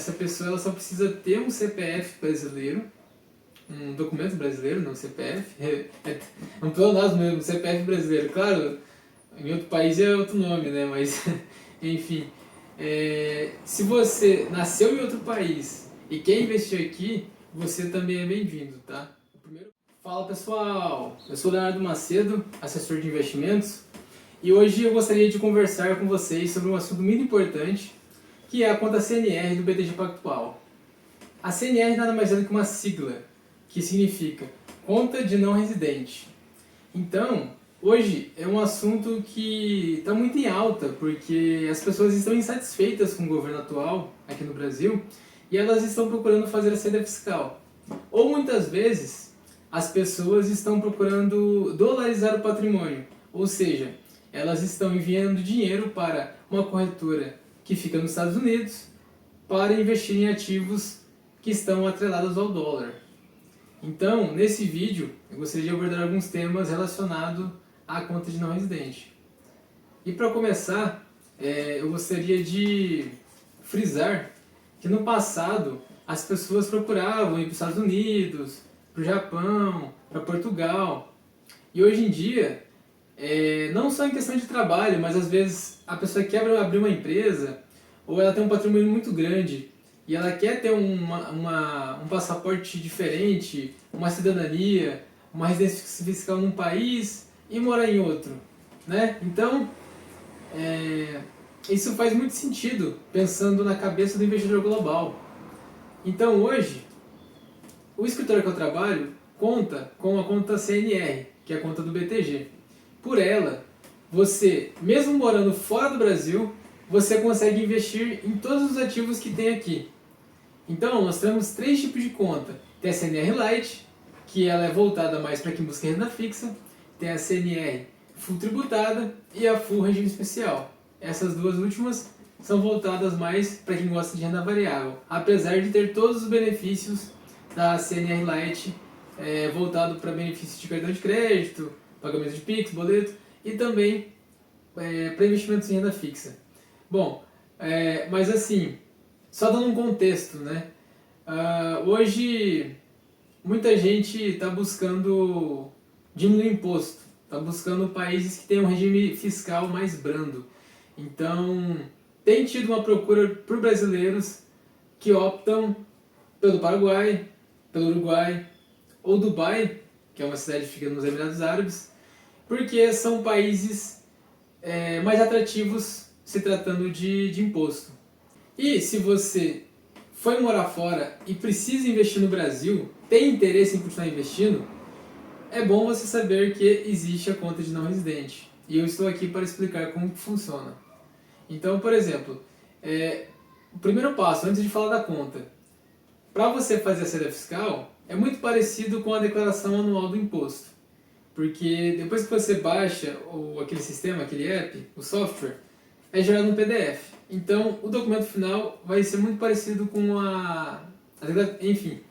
essa pessoa ela só precisa ter um CPF brasileiro, um documento brasileiro, não CPF, um pleonasmo mesmo, CPF brasileiro. Claro, em outro país é outro nome, né? Mas, enfim, se você nasceu em outro país e quer investir aqui, você também é bem-vindo, tá? Fala pessoal, eu sou o Leonardo Macedo, assessor de investimentos, e hoje eu gostaria de conversar com vocês sobre um assunto muito importante, que é a conta CNR do BTG Pactual. A CNR nada mais é do que uma sigla, que significa Conta de Não Residente. Então, hoje é um assunto que está muito em alta, porque as pessoas estão insatisfeitas com o governo atual aqui no Brasil e elas estão procurando fazer a saída fiscal. Ou muitas vezes as pessoas estão procurando dolarizar o patrimônio, ou seja, elas estão enviando dinheiro para uma corretora que fica nos Estados Unidos para investir em ativos que estão atrelados ao dólar. Então, nesse vídeo, eu gostaria de abordar alguns temas relacionados à conta de não residente. E para começar, eu gostaria de frisar que no passado as pessoas procuravam ir para os Estados Unidos, para o Japão, para Portugal. E hoje em dia, não só em questão de trabalho, mas às vezes a pessoa quer abrir uma empresa ou ela tem um patrimônio muito grande e ela quer ter um passaporte diferente, uma cidadania, uma residência fiscal num país e morar em outro, né? Então, isso faz muito sentido pensando na cabeça do investidor global. Então hoje, o escritório que eu trabalho conta com a conta CNR, que é a conta do BTG. Por ela, você, mesmo morando fora do Brasil, você consegue investir em todos os ativos que tem aqui. Então, nós temos 3 tipos de conta. Tem a CNR Lite, que ela é voltada mais para quem busca renda fixa. Tem a CNR Full Tributada e a Full Regime Especial. Essas duas últimas são voltadas mais para quem gosta de renda variável, apesar de ter todos os benefícios da CNR Lite, voltado para benefícios de cartão de crédito, pagamento de Pix, boleto e também para investimentos em renda fixa. Bom, mas assim, só dando um contexto, né? Hoje muita gente está buscando diminuir o imposto, está buscando países que tenham um regime fiscal mais brando. Então, tem tido uma procura por brasileiros que optam pelo Paraguai, pelo Uruguai ou Dubai, que é uma cidade que fica nos Emirados Árabes, porque são países mais atrativos se tratando de imposto. E se você foi morar fora e precisa investir no Brasil, tem interesse em continuar investindo, é bom você saber que existe a conta de não residente. E eu estou aqui para explicar como funciona. Então, por exemplo, o primeiro passo, antes de falar da conta, para você fazer a saída fiscal, é muito parecido com a declaração anual do imposto. Porque depois que você baixa aquele sistema, aquele app, o software, é gerado no PDF. Então, o documento final vai ser muito parecido com enfim,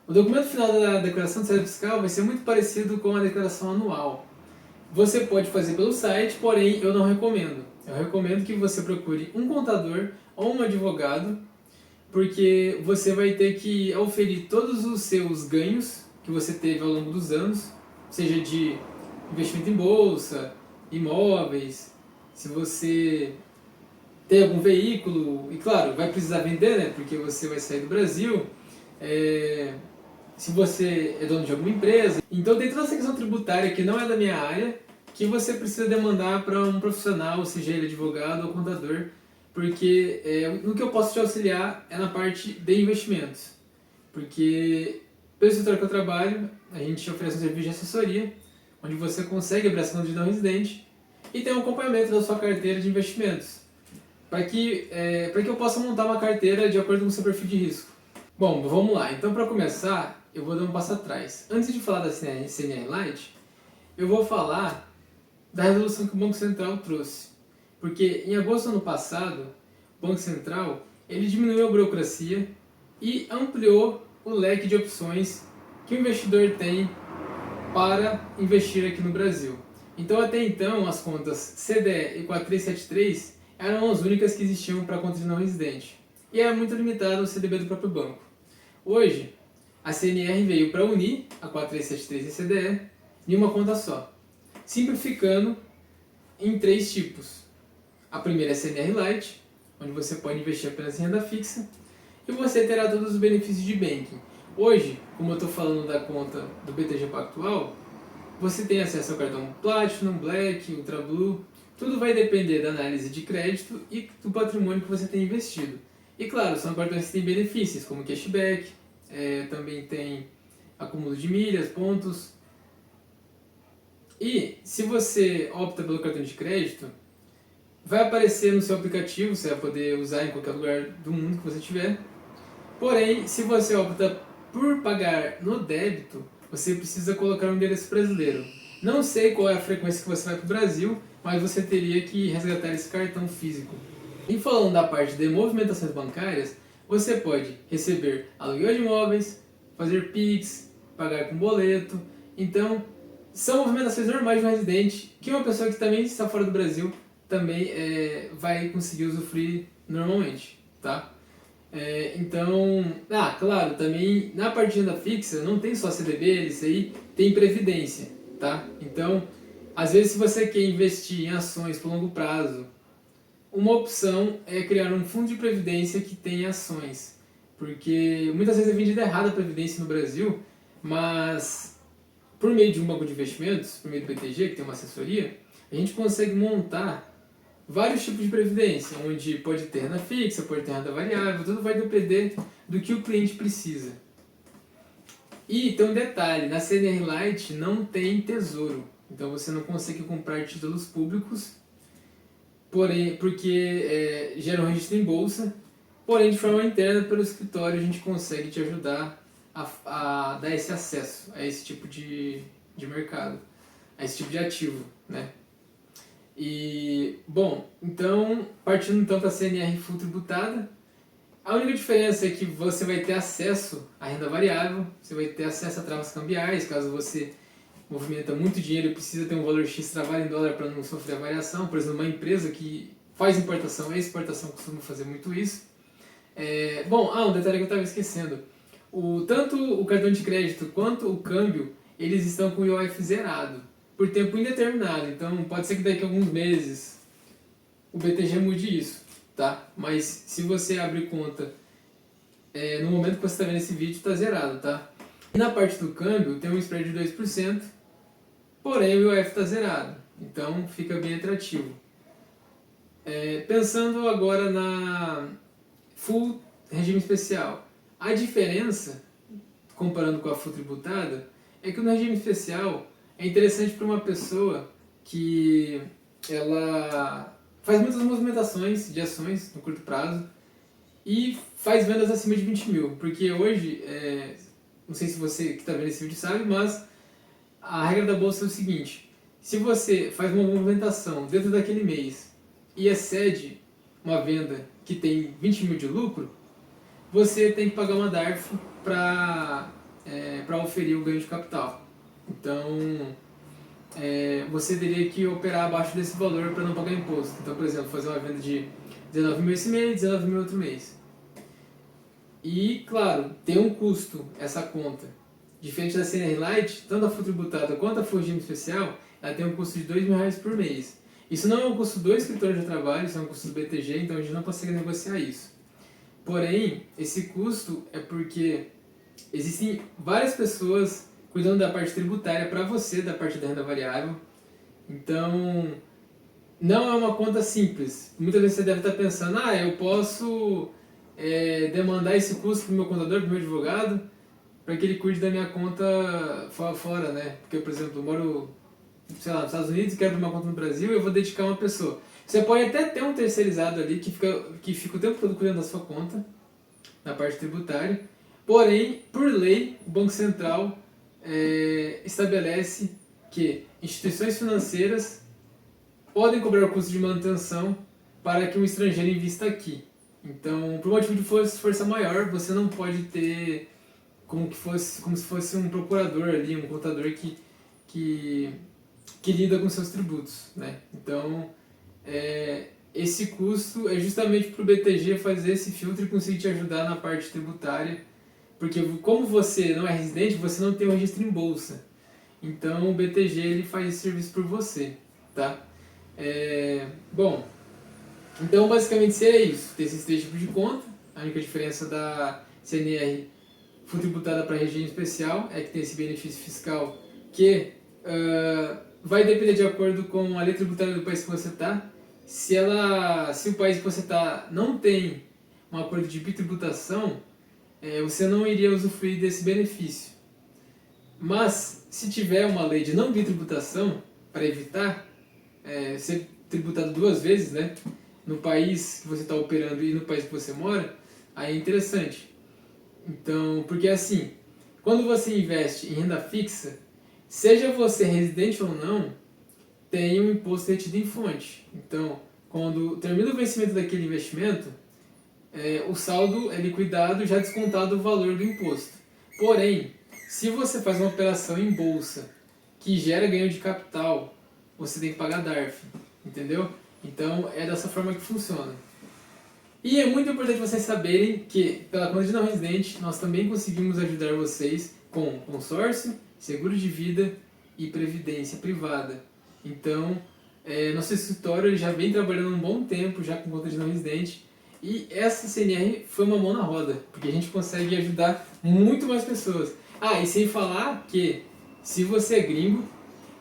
o documento final da declaração de saída fiscal vai ser muito parecido com a declaração anual. Você pode fazer pelo site, porém eu não recomendo. Eu recomendo que você procure um contador ou um advogado, porque você vai ter que auferir todos os seus ganhos que você teve ao longo dos anos, seja de investimento em bolsa, imóveis, se você tem algum veículo, e claro, vai precisar vender, né, porque você vai sair do Brasil, se você é dono de alguma empresa. Então tem toda essa questão tributária que não é da minha área, que você precisa demandar para um profissional, seja ele advogado ou contador, porque no que eu posso te auxiliar é na parte de investimentos. Porque pelo escritório que eu trabalho, a gente oferece um serviço de assessoria, onde você consegue abrir essa conta de não residente e tem um acompanhamento da sua carteira de investimentos, para que eu possa montar uma carteira de acordo com o seu perfil de risco. Bom, vamos lá. Então, para começar, eu vou dar um passo atrás. Antes de falar da CNR Lite, eu vou falar da resolução que o Banco Central trouxe. Porque em agosto do ano passado, o Banco Central ele diminuiu a burocracia e ampliou o leque de opções que o investidor tem para investir aqui no Brasil. Então, até então, as contas CDE e 4373 eram as únicas que existiam para conta de não residente. e era muito limitado ao CDB do próprio banco. Hoje, a CNR veio para unir a 4373 e a CDE em uma conta só, simplificando em 3 tipos. A primeira é a CNR Lite, onde você pode investir apenas em renda fixa, e você terá todos os benefícios de banking. Hoje, como eu estou falando da conta do BTG Pactual, você tem acesso ao cartão Platinum, Black, Ultra Blue. Tudo vai depender da análise de crédito e do patrimônio que você tem investido. E claro, são cartões que têm benefícios, como cashback, também tem acúmulo de milhas, pontos. E se você opta pelo cartão de crédito, vai aparecer no seu aplicativo, você vai poder usar em qualquer lugar do mundo que você tiver. Porém, se você opta por pagar no débito, você precisa colocar um endereço brasileiro. Não sei qual é a frequência que você vai para o Brasil, mas você teria que resgatar esse cartão físico. E falando da parte de movimentações bancárias, você pode receber aluguel de imóveis, fazer PIX, pagar com boleto. Então, são movimentações normais de um residente que uma pessoa que também está fora do Brasil também vai conseguir usufruir normalmente, tá? Então, claro, também na parte de renda fixa não tem só CDB, LCI, tem previdência, tá? Então, às vezes se você quer investir em ações por longo prazo, uma opção é criar um fundo de previdência que tenha ações, porque muitas vezes é vendida errada a previdência no Brasil, mas por meio de um banco de investimentos, por meio do BTG, que tem uma assessoria, a gente consegue montar vários tipos de previdência, onde pode ter renda fixa, pode ter renda variável, tudo vai depender do que o cliente precisa. E tem um detalhe, na CNR Lite não tem tesouro, então você não consegue comprar títulos públicos, porém, porque gera um registro em bolsa, porém de forma interna pelo escritório a gente consegue te ajudar a dar esse acesso a esse tipo de mercado, a esse tipo de ativo, né? E, bom, então, partindo então para a CNR full tributada, a única diferença é que você vai ter acesso à renda variável, você vai ter acesso a travas cambiais, caso você movimenta muito dinheiro e precisa ter um valor X travado em dólar para não sofrer a variação. Por exemplo, uma empresa que faz importação e exportação costuma fazer muito isso. Um detalhe que eu estava esquecendo. Tanto o cartão de crédito quanto o câmbio, eles estão com o IOF zerado por tempo indeterminado, então pode ser que daqui a alguns meses o BTG mude isso, tá? Mas se você abrir conta no momento que você está vendo esse vídeo, está zerado, tá? E na parte do câmbio tem um spread de 2%, porém o IOF está zerado, então fica bem atrativo. Pensando agora na full regime especial, a diferença, comparando com a full tributada, é que no regime especial é interessante para uma pessoa que ela faz muitas movimentações de ações no curto prazo e faz vendas acima de 20 mil, porque hoje, não sei se você que está vendo esse vídeo sabe, mas a regra da bolsa é o seguinte: se você faz uma movimentação dentro daquele mês e excede uma venda que tem 20 mil de lucro, você tem que pagar uma DARF para oferir o ganho de capital. Então, você teria que operar abaixo desse valor para não pagar imposto. Então, por exemplo, fazer uma venda de 19 mil esse mês, 19 mil outro mês. E, claro, tem um custo essa conta. Diferente da CNR Lite, tanto a full tributada quanto a full regime especial, ela tem um custo de R$2.000 por mês. Isso não é um custo do escritório de trabalho, isso é um custo do BTG, então a gente não consegue negociar isso. Porém, esse custo é porque existem várias pessoas cuidando da parte tributária para você, da parte da renda variável. Então, não é uma conta simples. Muitas vezes você deve estar pensando, eu posso demandar esse custo para o meu contador, para o meu advogado, para que ele cuide da minha conta fora, né? Porque, por exemplo, eu moro, sei lá, nos Estados Unidos e quero abrir uma conta no Brasil, eu vou dedicar uma pessoa. Você pode até ter um terceirizado ali que fica o tempo todo cuidando da sua conta, na parte tributária. Porém, por lei, o Banco Central estabelece que instituições financeiras podem cobrar o custo de manutenção para que um estrangeiro invista aqui. Então, por motivo de força maior, você não pode ter como se fosse um procurador ali, um contador que lida com seus tributos, né? Então, esse custo é justamente para o BTG fazer esse filtro e conseguir te ajudar na parte tributária, porque como você não é residente, você não tem o registro em bolsa. Então o BTG ele faz esse serviço por você, tá? Bom, então basicamente seria isso. Tem esses três tipos de conta. A única diferença da CNR full tributada para regime especial é que tem esse benefício fiscal que vai depender de acordo com a lei tributária do país que você está. Se o país que você está não tem um acordo de bitributação, você não iria usufruir desse benefício. Mas, se tiver uma lei de não bitributação, para evitar ser tributado duas vezes, né, no país que você está operando e no país que você mora, aí é interessante. Então, porque assim, quando você investe em renda fixa, seja você residente ou não, tem um imposto retido em fonte. Então, quando termina o vencimento daquele investimento, o saldo é liquidado já descontado o valor do imposto. Porém, se você faz uma operação em bolsa que gera ganho de capital, você tem que pagar DARF, entendeu? Então é dessa forma que funciona. E é muito importante vocês saberem que, pela conta de não residente, nós também conseguimos ajudar vocês com consórcio, seguro de vida e previdência privada. Então, nosso escritório ele já vem trabalhando há um bom tempo já com conta de não residente. E essa CNR foi uma mão na roda, porque a gente consegue ajudar muito mais pessoas. Ah, e sem falar que se você é gringo,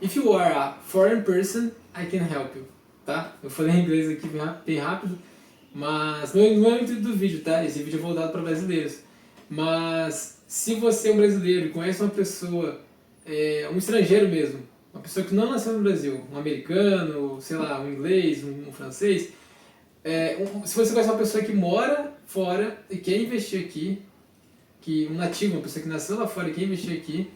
if you are a foreign person, I can help you, tá? Eu falei em inglês aqui bem rápido, mas não é o intuito do vídeo, tá? Esse vídeo é voltado para brasileiros. Mas se você é um brasileiro e conhece uma pessoa, um estrangeiro mesmo, uma pessoa que não nasceu no Brasil, um americano, sei lá, um inglês, um francês, se você conhece uma pessoa que mora fora e quer investir aqui, um nativo, uma pessoa que nasceu lá fora e quer investir aqui,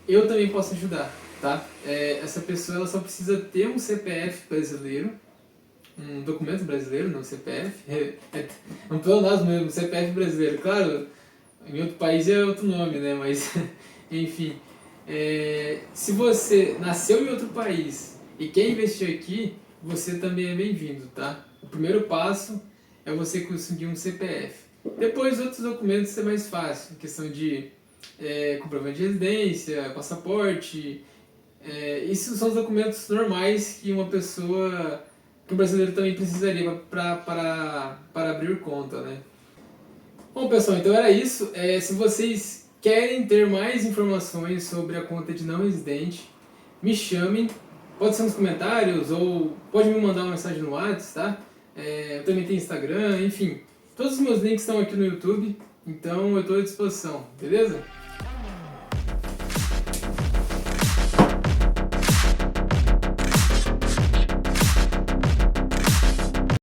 eu também posso ajudar, tá? Essa pessoa ela só precisa ter um CPF brasileiro, um documento brasileiro, não CPF, é um pleonasmo mesmo, CPF brasileiro. Claro, em outro país é outro nome, né? Mas, enfim, se você nasceu em outro país e quer investir aqui, você também é bem-vindo, tá? O primeiro passo é você conseguir um CPF. Depois, outros documentos é mais fácil, questão de comprovante de residência, passaporte. Isso são os documentos normais que que um brasileiro também precisaria para abrir conta, né? Bom, pessoal, então era isso. Se vocês querem ter mais informações sobre a conta de não residente, me chamem. Pode ser nos comentários ou pode me mandar uma mensagem no WhatsApp, tá? Eu também tenho Instagram, enfim. Todos os meus links estão aqui no YouTube, então eu estou à disposição, beleza?